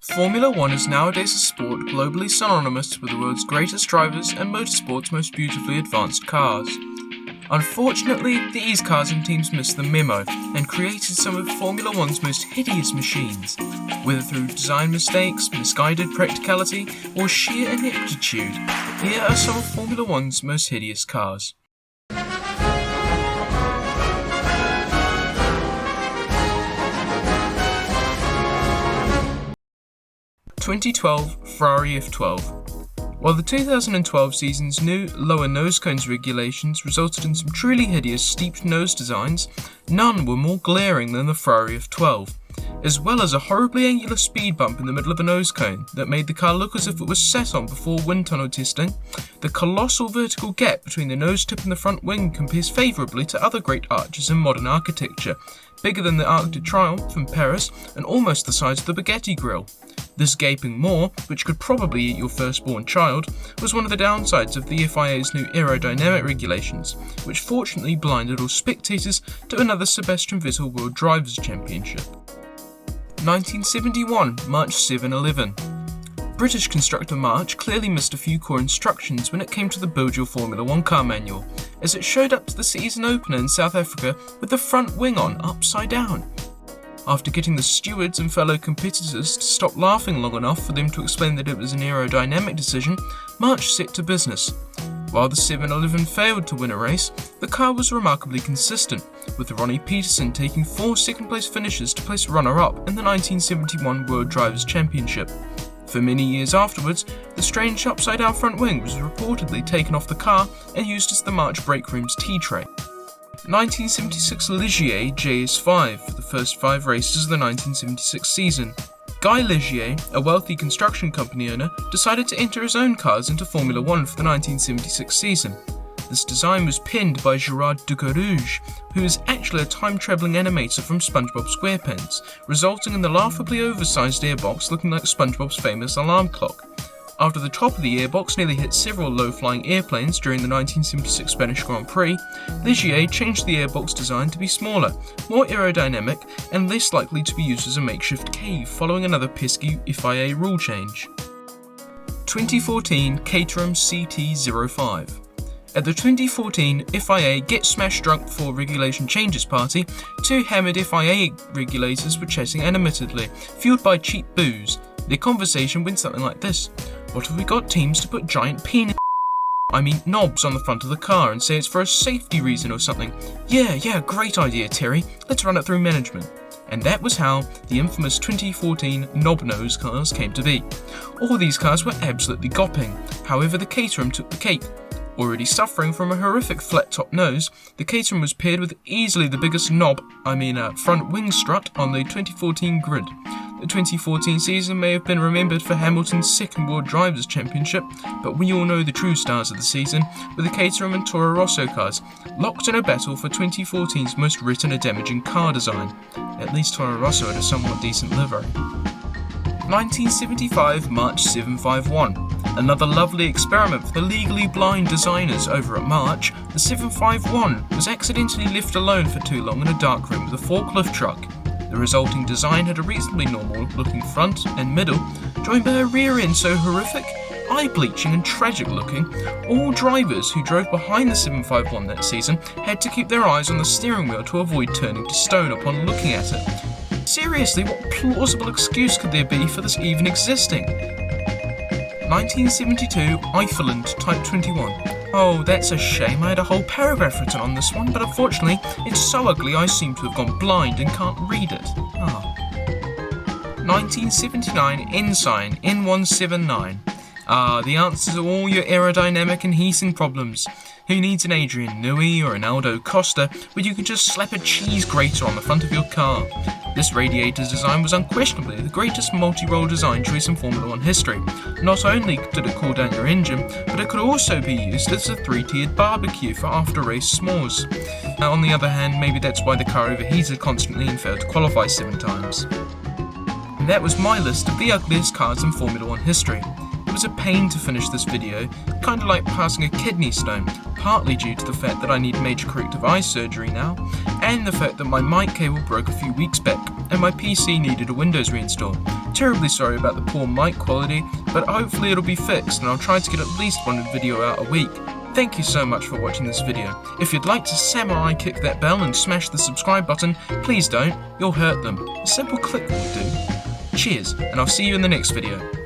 Formula One is nowadays a sport globally synonymous with the world's greatest drivers and motorsport's most beautifully advanced cars. Unfortunately, these cars and teams missed the memo and created some of Formula One's most hideous machines, whether through design mistakes, misguided practicality, or sheer ineptitude. Here are some of Formula One's most hideous cars. 2012 Ferrari F12. While the 2012 season's new lower nose cones regulations resulted in some truly hideous steeped nose designs, none were more glaring than the Ferrari F12, as well as a horribly angular speed bump in the middle of a nose cone that made the car look as if it was set on before wind tunnel testing. The colossal vertical gap between the nose tip and the front wing compares favourably to other great arches in modern architecture, bigger than the Arc de Triomphe in Paris and almost the size of the Bugatti grille. This gaping maw, which could probably eat your firstborn child, was one of the downsides of the FIA's new aerodynamic regulations, which fortunately blinded all spectators to another Sebastian Vettel World Drivers' Championship. 1971 March 7/11. British constructor March clearly missed a few core instructions when it came to the Build Your Formula One car manual, as it showed up to the season opener in South Africa with the front wing on upside down. After getting the stewards and fellow competitors to stop laughing long enough for them to explain that it was an aerodynamic decision, March set to business. While the 711 failed to win a race, the car was remarkably consistent, with Ronnie Peterson taking 4 second-place finishes to place runner-up in the 1971 World Drivers' Championship. For many years afterwards, the strange upside-down front wing was reportedly taken off the car and used as the March brake room's tea-tray. 1976 Ligier JS5 for the first 5 races of the 1976 season. Guy Ligier, a wealthy construction company owner, decided to enter his own cars into Formula One for the 1976 season. This design was penned by Gerard Ducarouge, who is actually a time-travelling animator from SpongeBob SquarePants, resulting in the laughably oversized airbox looking like SpongeBob's famous alarm clock. After the top of the airbox nearly hit several low-flying airplanes during the 1976 Spanish Grand Prix, Ligier changed the airbox design to be smaller, more aerodynamic, and less likely to be used as a makeshift cave following another pesky FIA rule change. 2014 Caterham CT05. At the 2014 FIA Get Smashed Drunk Before Regulation Changes party, 2 hammered FIA regulators were chatting animatedly, fueled by cheap booze. Their conversation went something like this: "What have we got teams to put giant knobs on the front of the car and say it's for a safety reason or something? Yeah, great idea, Terry. Let's run it through management." And that was how the infamous 2014 knob-nose cars came to be. All these cars were absolutely gopping. However, the Caterham took the cake. Already suffering from a horrific flat-top nose, the Caterham was paired with easily the biggest front wing strut on the 2014 grid. The 2014 season may have been remembered for Hamilton's second World Drivers' Championship, but we all know the true stars of the season were the Caterham and Toro Rosso cars, locked in a battle for 2014's most retina-damaging car design. At least Toro Rosso had a somewhat decent livery. 1975 March 751. Another lovely experiment for the legally blind designers over at March, the 751 was accidentally left alone for too long in a dark room with a forklift truck. The resulting design had a reasonably normal-looking front and middle, joined by a rear end so horrific, eye-bleaching and tragic-looking, all drivers who drove behind the 751 that season had to keep their eyes on the steering wheel to avoid turning to stone upon looking at it. Seriously, what plausible excuse could there be for this even existing? 1972 Eifeland Type 21. Oh, that's a shame. I had a whole paragraph written on this one, but unfortunately, it's so ugly I seem to have gone blind and can't read it. 1979 Ensign N179. The answer to all your aerodynamic and heating problems. Who needs an Adrian Newey or an Aldo Costa when you can just slap a cheese grater on the front of your car? This radiator's design was unquestionably the greatest multi-role design choice in Formula One history. Not only did it cool down your engine, but it could also be used as a 3-tiered barbecue for after-race s'mores. Now, on the other hand, maybe that's why the car overheated constantly and failed to qualify 7 times. And that was my list of the ugliest cars in Formula One history. It was a pain to finish this video, kinda like passing a kidney stone, partly due to the fact that I need major corrective eye surgery now, and the fact that my mic cable broke a few weeks back, and my PC needed a Windows reinstall. Terribly sorry about the poor mic quality, but hopefully it'll be fixed and I'll try to get at least one video out a week. Thank you so much for watching this video. If you'd like to samurai kick that bell and smash the subscribe button, please don't, you'll hurt them. A simple click will do. Cheers, and I'll see you in the next video.